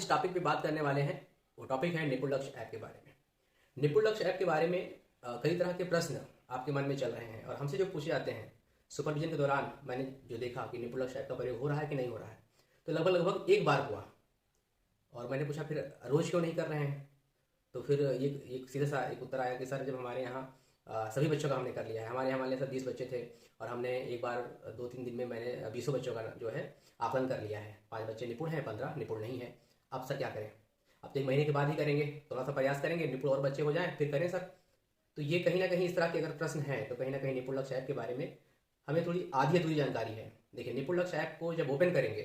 जिस टॉपिक पे बात करने वाले हैं वो टॉपिक है निपुण लक्ष्य ऐप के बारे में। निपुण लक्ष्य ऐप के बारे में कई तरह के प्रश्न आपके मन में चल रहे हैं और हमसे जो पूछे जाते हैं सुपरविजन के दौरान मैंने जो देखा कि निपुण लक्ष्य ऐप का प्रयोग हो रहा है कि नहीं हो रहा है, तो लगभग एक बार हुआ और मैंने पूछा फिर रोज़ क्यों नहीं कर रहे हैं। तो फिर ये सीधा सा एक उत्तर आया कि सर जब हमारे यहाँ सभी बच्चों का हमने कर लिया है, हमारे यहाँ मान लिया सर 20 बच्चे थे और हमने एक बार 2-3 दिन में मैंने 20 बच्चों का जो है आकलन कर लिया है। 5 बच्चे निपुण हैं, 15 निपुण नहीं है। अब सर क्या करें? अब तो 1 महीने के बाद ही करेंगे, थोड़ा सा प्रयास करेंगे, निपुण और बच्चे हो जाएं फिर करें सर। तो ये कहीं ना कहीं इस तरह के अगर प्रश्न हैं तो कहीं ना कहीं निपुण लक्ष्य ऐप के बारे में हमें थोड़ी आधी अधूरी जानकारी है। देखिए, निपुण लक्ष्य ऐप को जब ओपन करेंगे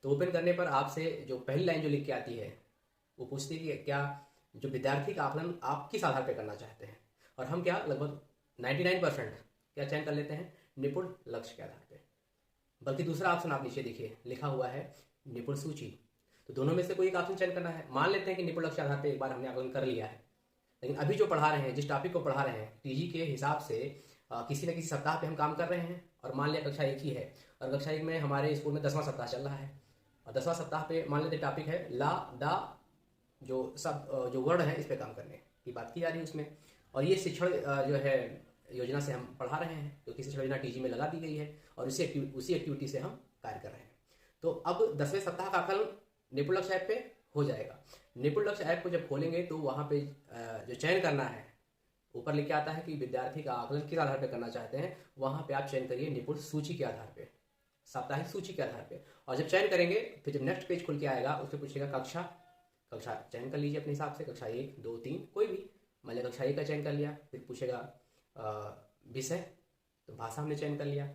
तो ओपन करने पर आपसे जो पहली लाइन जो लिख के आती है वो पूछती है कि क्या जो विद्यार्थी का आकलन आप किस आधार पर करना चाहते हैं, और हम क्या लगभग 99% क्या चयन कर लेते हैं निपुण लक्ष्य के आधार पे। बल्कि दूसरा ऑप्शन आप नीचे देखिए लिखा हुआ है निपुण सूची। तो दोनों में से कोई एक ऑप्शन चयन करना है। मान लेते हैं कि निपुण लक्ष्य आधार पे एक बार हमने आकलन कर लिया है, लेकिन अभी जो पढ़ा रहे हैं, जिस टॉपिक को पढ़ा रहे हैं, टीजी के हिसाब से किसी न किसी सप्ताह पे हम काम कर रहे हैं और मान लिया कक्षा 1 ही है और कक्षा 1 में हमारे स्कूल में 10वां सप्ताह चल रहा है और 10वां सप्ताह पे मान लेते टॉपिक है ला दा जो वर्ड है इस पे काम करने की बात की जा रही है उसमें। और ये शिक्षण जो है योजना से हम पढ़ा रहे हैं, तो किसी योजना टीजी में लगा दी गई है और उसी एक्टिविटी से हम कार्य कर रहे हैं। तो अब 10वें सप्ताह का आकलन निपुण लक्ष्य ऐप पे हो जाएगा। निपुण लक्ष्य ऐप को जब खोलेंगे तो वहाँ पे जो चयन करना है, ऊपर लिख के आता है कि विद्यार्थी का आकलन किस आधार पर करना चाहते हैं, वहाँ पे आप चयन करिए निपुण सूची के आधार पे, साप्ताहिक सूची के आधार पे। और जब चयन करेंगे फिर जब नेक्स्ट पेज खुल के आएगा उसमें पूछेगा कक्षा चयन कर लीजिए अपने हिसाब से, कक्षा 1, 2, 3 कोई भी। मान लिया कक्षा 1 का चयन कर लिया, फिर पूछेगा विषय, तो भाषा हमने चयन कर लिया।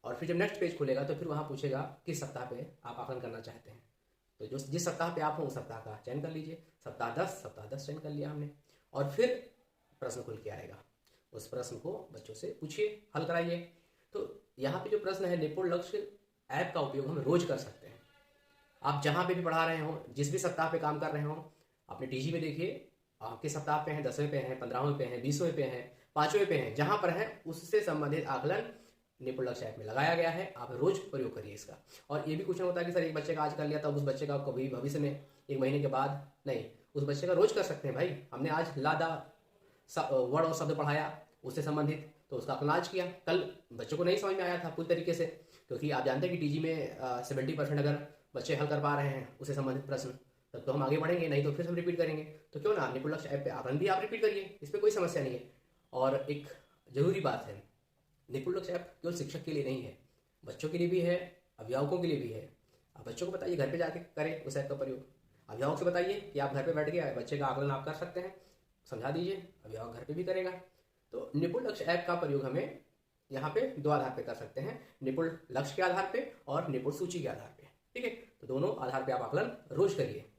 और फिर जब नेक्स्ट पेज खुलेगा तो फिर वहाँ पूछेगा किस सप्ताह पे आप आकलन करना चाहते हैं, तो जिस सप्ताह पे आप हो उस सप्ताह का चयन कर लीजिए। सप्ताह 10 चयन कर लिया हमने और फिर प्रश्न खुल के आएगा, उस प्रश्न को बच्चों से पूछिए, हल कराइए। तो यहाँ पे जो प्रश्न है निपुण लक्ष्य ऐप का उपयोग हम रोज कर सकते हैं। आप जहाँ पे भी पढ़ा रहे हो, जिस भी सप्ताह पे काम कर रहे हो, अपने टीजी में देखिए आपके सप्ताह पे हैं, 10वें पे हैं, 15वें पे हैं, 20वें पे हैं, 5वें पे हैं, जहाँ पर है उससे संबंधित आकलन निपुण लक्ष्य ऐप में लगाया गया है। आप रोज प्रयोग करिए इसका। और ये भी कुछ नहीं होता कि सर एक बच्चे का आज कर लिया तब उस बच्चे का कभी भविष्य में 1 महीने के बाद नहीं, उस बच्चे का रोज कर सकते हैं भाई। हमने आज लादा वर्ड और शब्द पढ़ाया उससे संबंधित, तो उसका आकलन आज किया, कल बच्चों को नहीं समझ में आया था पूरी तरीके से, क्योंकि आप जानते हैं कि टीजी में 70% अगर बच्चे हल कर पा रहे हैं उससे संबंधित प्रश्न, तब तो हम आगे बढ़ेंगे, नहीं तो फिर हम रिपीट करेंगे। तो क्यों ना निपुण लक्ष्य ऐप पे आकलन भी आप रिपीट करिए, इस पर कोई समस्या नहीं है। और एक जरूरी बात है, निपुण लक्ष्य ऐप केवल शिक्षक के लिए नहीं है, बच्चों के लिए भी है, अभिभावकों के लिए भी है। आप बच्चों को बताइए घर पे जाके करें उस ऐप का प्रयोग। अभिभावक से बताइए कि आप घर पे बैठ के बच्चे का आकलन आप कर सकते हैं, समझा दीजिए, अभिभावक घर पे भी करेगा। तो निपुण लक्ष्य ऐप का प्रयोग हमें यहाँ पे 2 आधार पे कर सकते हैं, निपुण लक्ष्य के आधार पे और निपुण सूची के आधार पे। ठीक है, तो दोनों आधार पे आप आकलन रोज करिए।